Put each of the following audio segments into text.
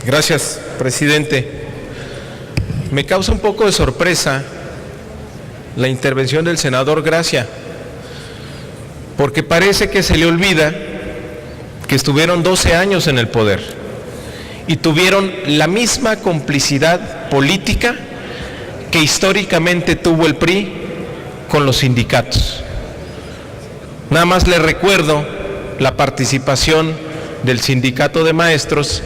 Gracias, presidente. Me causa un poco de sorpresa la intervención del senador Gracia, porque parece que se le olvida que estuvieron 12 años en el poder y tuvieron la misma complicidad política que históricamente tuvo el PRI con los sindicatos. Nada más le recuerdo la participación del sindicato de maestros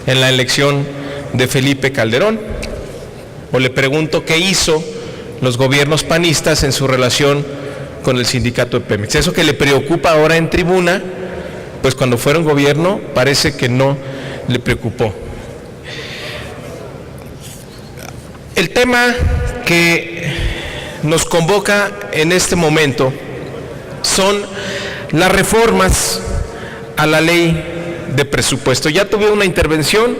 en la elección de Felipe Calderón, o le pregunto qué hizo los gobiernos panistas en su relación con el sindicato de Pemex. Eso que le preocupa ahora en tribuna, pues cuando fueron gobierno parece que no le preocupó. El tema que nos convoca en este momento son las reformas a la ley de presupuesto. Ya tuve una intervención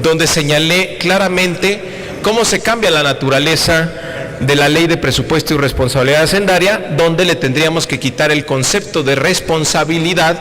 donde señalé claramente cómo se cambia la naturaleza de la ley de presupuesto y responsabilidad hacendaria, donde le tendríamos que quitar el concepto de responsabilidad,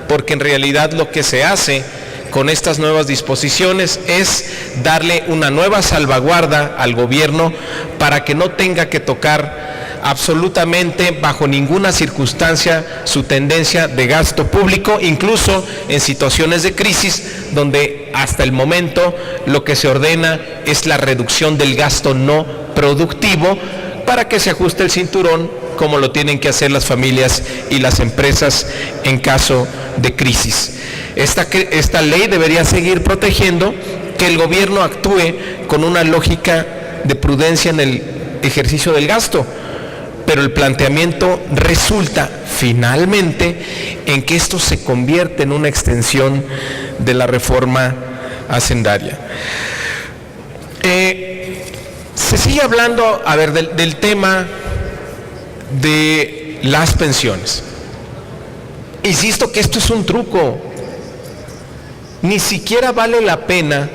porque en realidad lo que se hace con estas nuevas disposiciones es darle una nueva salvaguarda al gobierno para que no tenga que tocar absolutamente bajo ninguna circunstancia su tendencia de gasto público, incluso en situaciones de crisis donde hasta el momento lo que se ordena es la reducción del gasto no productivo para que se ajuste el cinturón como lo tienen que hacer las familias y las empresas en caso de crisis. Esta ley debería seguir protegiendo que el gobierno actúe con una lógica de prudencia en el ejercicio del gasto, pero el planteamiento resulta finalmente en que esto se convierte en una extensión de la reforma hacendaria. Se sigue hablando, del tema de las pensiones. Insisto que esto es un truco. Ni siquiera vale la pena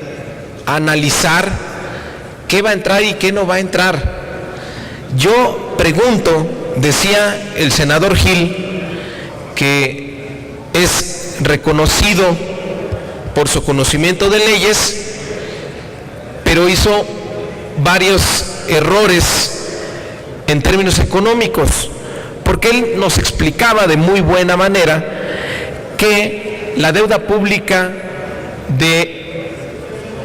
analizar qué va a entrar y qué no va a entrar. Yo pregunto, decía el senador Gil, que es reconocido por su conocimiento de leyes, pero hizo varios errores en términos económicos, porque él nos explicaba de muy buena manera que la deuda pública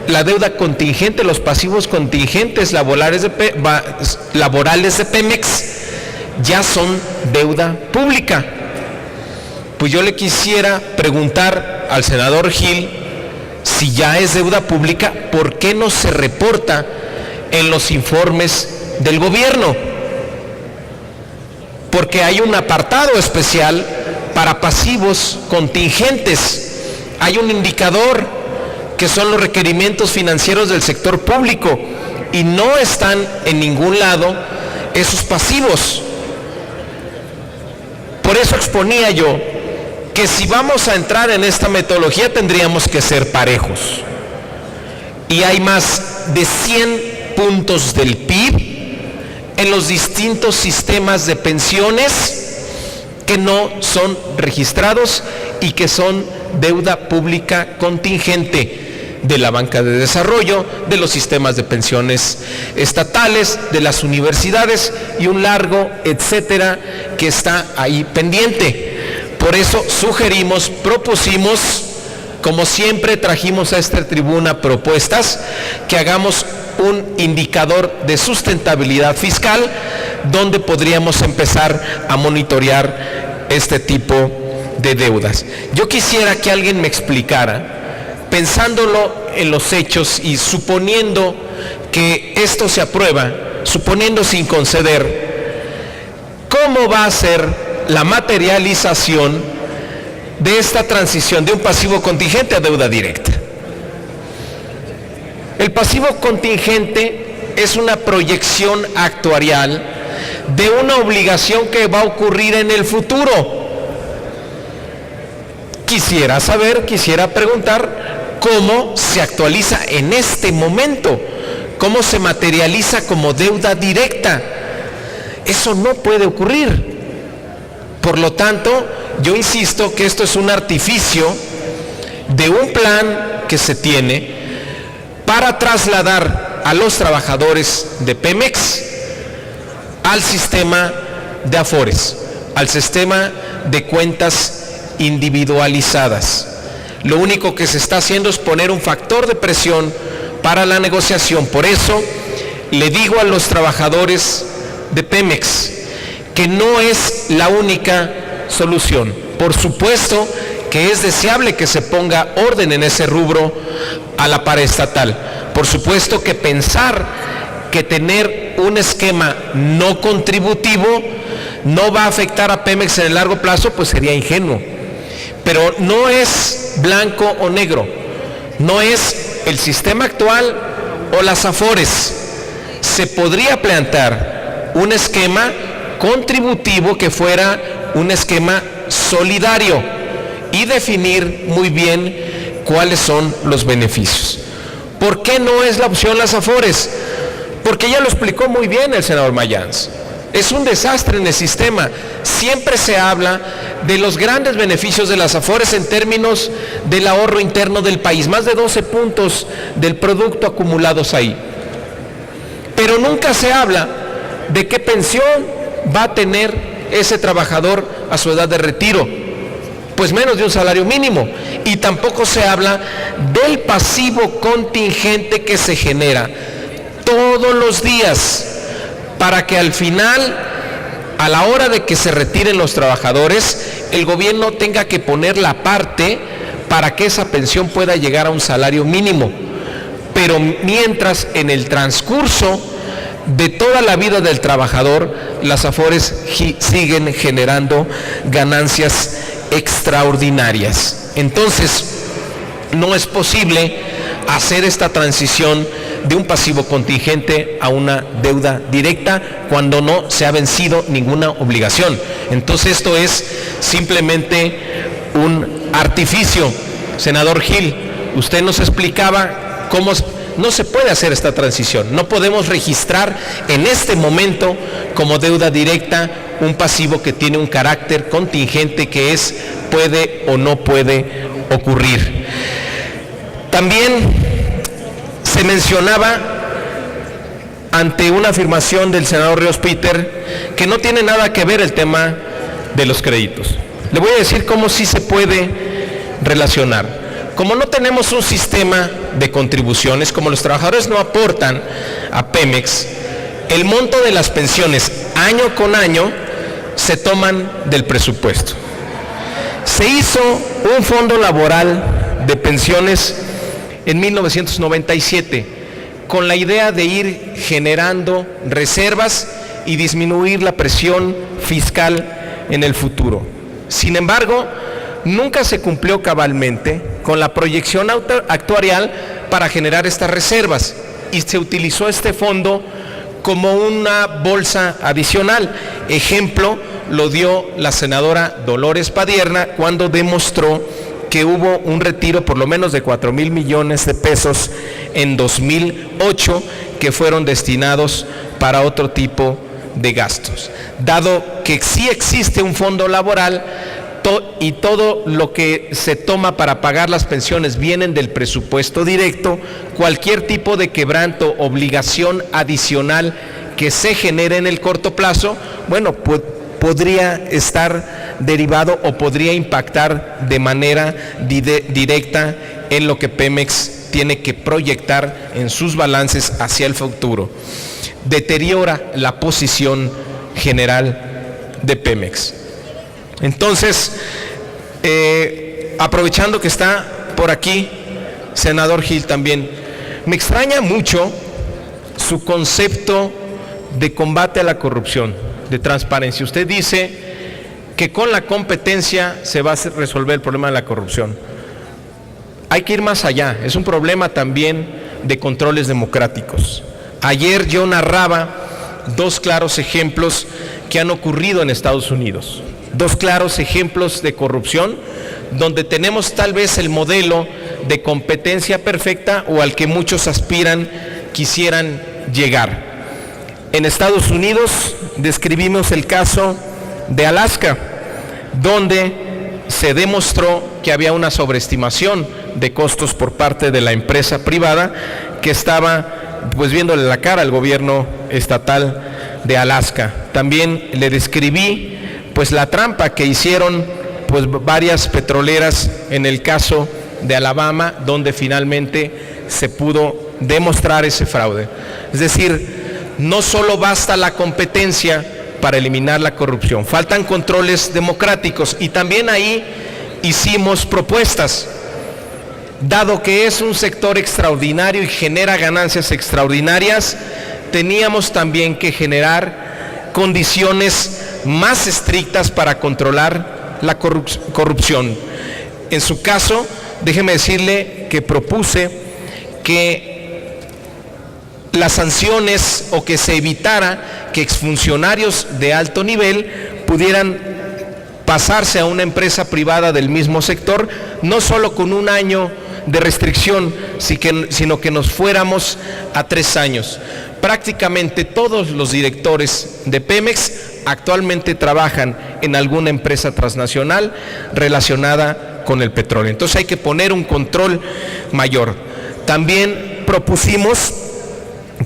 la deuda contingente, los pasivos contingentes laborales de Pemex ya son deuda pública. Pues yo le quisiera preguntar al senador Gil, si ya es deuda pública, ¿por qué no se reporta en los informes del gobierno? Porque hay un apartado especial para pasivos contingentes. Hay un indicador que son los requerimientos financieros del sector público y no están en ningún lado esos pasivos. Por eso exponía yo que si vamos a entrar en esta metodología tendríamos que ser parejos. Y hay más de 100 puntos del PIB en los distintos sistemas de pensiones que no son registrados y que son deuda pública contingente de la banca de desarrollo, de los sistemas de pensiones estatales, de las universidades y un largo etcétera que está ahí pendiente. Por eso sugerimos, propusimos, como siempre trajimos a esta tribuna propuestas, que hagamos un indicador de sustentabilidad fiscal donde podríamos empezar a monitorear este tipo de deudas. Yo quisiera que alguien me explicara, pensándolo en los hechos y suponiendo que esto se aprueba, suponiendo sin conceder, ¿cómo va a ser la materialización de esta transición de un pasivo contingente a deuda directa? El pasivo contingente es una proyección actuarial de una obligación que va a ocurrir en el futuro. Quisiera preguntar cómo se actualiza en este momento, cómo se materializa como deuda directa. Eso no puede ocurrir. Por lo tanto, yo insisto que esto es un artificio de un plan que se tiene para trasladar a los trabajadores de Pemex al sistema de Afores, al sistema de cuentas individualizadas. Lo único que se está haciendo es poner un factor de presión para la negociación. Por eso le digo a los trabajadores de Pemex que no es la única solución. Por supuesto que es deseable que se ponga orden en ese rubro a la paraestatal. Por supuesto que pensar que tener un esquema no contributivo no va a afectar a Pemex en el largo plazo, pues sería ingenuo. Pero no es blanco o negro, no es el sistema actual o las Afores. Se podría plantear un esquema contributivo que fuera un esquema solidario y definir muy bien cuáles son los beneficios. ¿Por qué no es la opción las Afores? Porque ya lo explicó muy bien el senador Mayans. Es un desastre en el sistema. Siempre se habla de los grandes beneficios de las Afores en términos del ahorro interno del país, más de 12 puntos del producto acumulados ahí. Pero nunca se habla de qué pensión va a tener ese trabajador a su edad de retiro, pues menos de un salario mínimo. Y tampoco se habla del pasivo contingente que se genera todos los días para que al final, a la hora de que se retiren los trabajadores, el gobierno tenga que poner la parte para que esa pensión pueda llegar a un salario mínimo. Pero mientras, en el transcurso de toda la vida del trabajador, las Afores siguen generando ganancias extraordinarias. Entonces, no es posible hacer esta transición de un pasivo contingente a una deuda directa cuando no se ha vencido ninguna obligación. Entonces esto es simplemente un artificio. Senador Gil, usted nos explicaba cómo no se puede hacer esta transición. No podemos registrar en este momento como deuda directa un pasivo que tiene un carácter contingente que es puede o no puede ocurrir. También se mencionaba ante una afirmación del senador Ríos Peter que no tiene nada que ver el tema de los créditos. Le voy a decir cómo sí se puede relacionar. Como no tenemos un sistema de contribuciones, como los trabajadores no aportan a Pemex, el monto de las pensiones año con año se toman del presupuesto. Se hizo un fondo laboral de pensiones en 1997, con la idea de ir generando reservas y disminuir la presión fiscal en el futuro. Sin embargo, nunca se cumplió cabalmente con la proyección actuarial para generar estas reservas y se utilizó este fondo como una bolsa adicional. Ejemplo lo dio la senadora Dolores Padierna cuando demostró que hubo un retiro por lo menos de 4,000 millones de pesos en 2008 que fueron destinados para otro tipo de gastos. Dado que sí existe un fondo laboral y todo lo que se toma para pagar las pensiones vienen del presupuesto directo, cualquier tipo de quebranto, obligación adicional que se genere en el corto plazo, bueno, pues podría estar derivado o podría impactar de manera directa en lo que Pemex tiene que proyectar en sus balances hacia el futuro. Deteriora la posición general de Pemex. Entonces, aprovechando que está por aquí, senador Gil también, me extraña mucho su concepto de combate a la corrupción, de transparencia. Usted dice que con la competencia se va a resolver el problema de la corrupción. Hay que ir más allá, es un problema también de controles democráticos. Ayer yo narraba dos claros ejemplos que han ocurrido en Estados Unidos, dos claros ejemplos de corrupción donde tenemos tal vez el modelo de competencia perfecta o al que muchos quisieran llegar. En Estados Unidos describimos el caso de Alaska, donde se demostró que había una sobreestimación de costos por parte de la empresa privada que estaba pues viéndole la cara al gobierno estatal de Alaska. También le describí pues la trampa que hicieron pues varias petroleras en el caso de Alabama, donde finalmente se pudo demostrar ese fraude. Es decir, no solo basta la competencia para eliminar la corrupción, faltan controles democráticos, y también ahí hicimos propuestas. Dado que es un sector extraordinario y genera ganancias extraordinarias, teníamos también que generar condiciones más estrictas para controlar la corrupción. En su caso, déjeme decirle que propuse que las sanciones o que se evitara que exfuncionarios de alto nivel pudieran pasarse a una empresa privada del mismo sector, no solo con un año de restricción, sino que nos fuéramos a 3 años. Prácticamente todos los directores de Pemex actualmente trabajan en alguna empresa transnacional relacionada con el petróleo. Entonces hay que poner un control mayor. También propusimos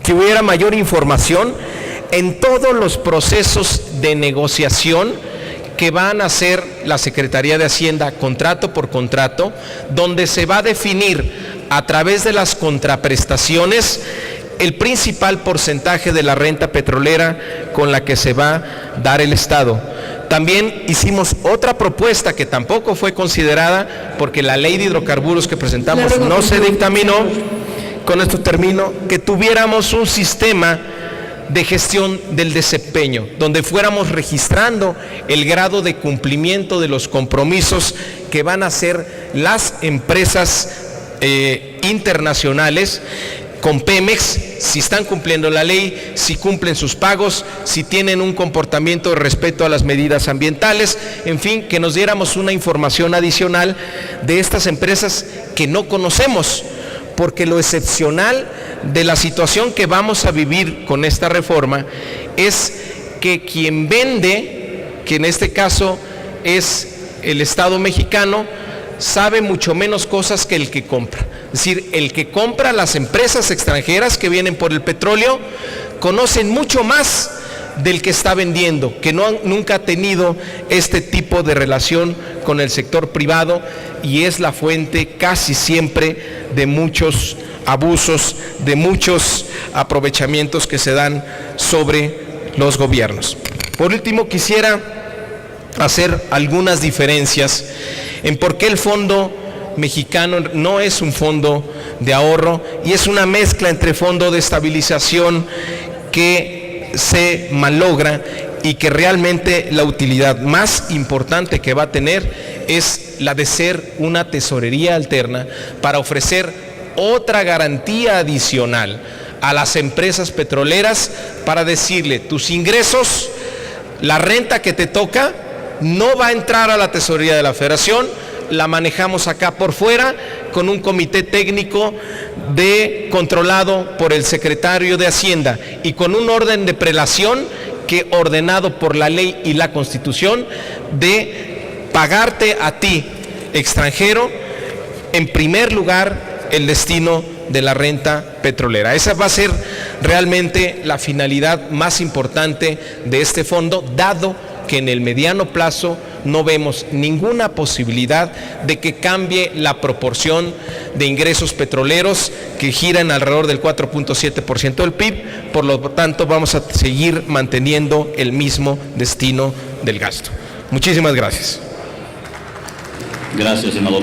que hubiera mayor información en todos los procesos de negociación que van a hacer la Secretaría de Hacienda contrato por contrato, donde se va a definir a través de las contraprestaciones el principal porcentaje de la renta petrolera con la que se va a dar el Estado. También hicimos otra propuesta que tampoco fue considerada porque la ley de hidrocarburos que presentamos no se dictaminó. Con esto termino, que tuviéramos un sistema de gestión del desempeño, donde fuéramos registrando el grado de cumplimiento de los compromisos que van a hacer las empresas internacionales con Pemex, si están cumpliendo la ley, si cumplen sus pagos, si tienen un comportamiento de respeto a las medidas ambientales, en fin, que nos diéramos una información adicional de estas empresas que no conocemos, porque lo excepcional de la situación que vamos a vivir con esta reforma es que quien vende, que en este caso es el Estado mexicano, sabe mucho menos cosas que el que compra. Es decir, el que compra, las empresas extranjeras que vienen por el petróleo, conocen mucho más del que está vendiendo, que nunca ha tenido este tipo de relación con el sector privado, y es la fuente casi siempre de muchos abusos, de muchos aprovechamientos que se dan sobre los gobiernos. Por último, quisiera hacer algunas diferencias en por qué el fondo mexicano no es un fondo de ahorro y es una mezcla entre fondo de estabilización que se malogra y que realmente la utilidad más importante que va a tener es la de ser una tesorería alterna para ofrecer otra garantía adicional a las empresas petroleras para decirle: tus ingresos, la renta que te toca, no va a entrar a la tesorería de la Federación, la manejamos acá por fuera con un comité técnico controlado por el secretario de Hacienda y con un orden de prelación que, ordenado por la ley y la Constitución, de pagarte a ti, extranjero, en primer lugar el destino de la renta petrolera. Esa va a ser realmente la finalidad más importante de este fondo, dado que en el mediano plazo no vemos ninguna posibilidad de que cambie la proporción de ingresos petroleros, que giran alrededor del 4.7% del PIB, por lo tanto vamos a seguir manteniendo el mismo destino del gasto. Muchísimas gracias. Gracias, senador.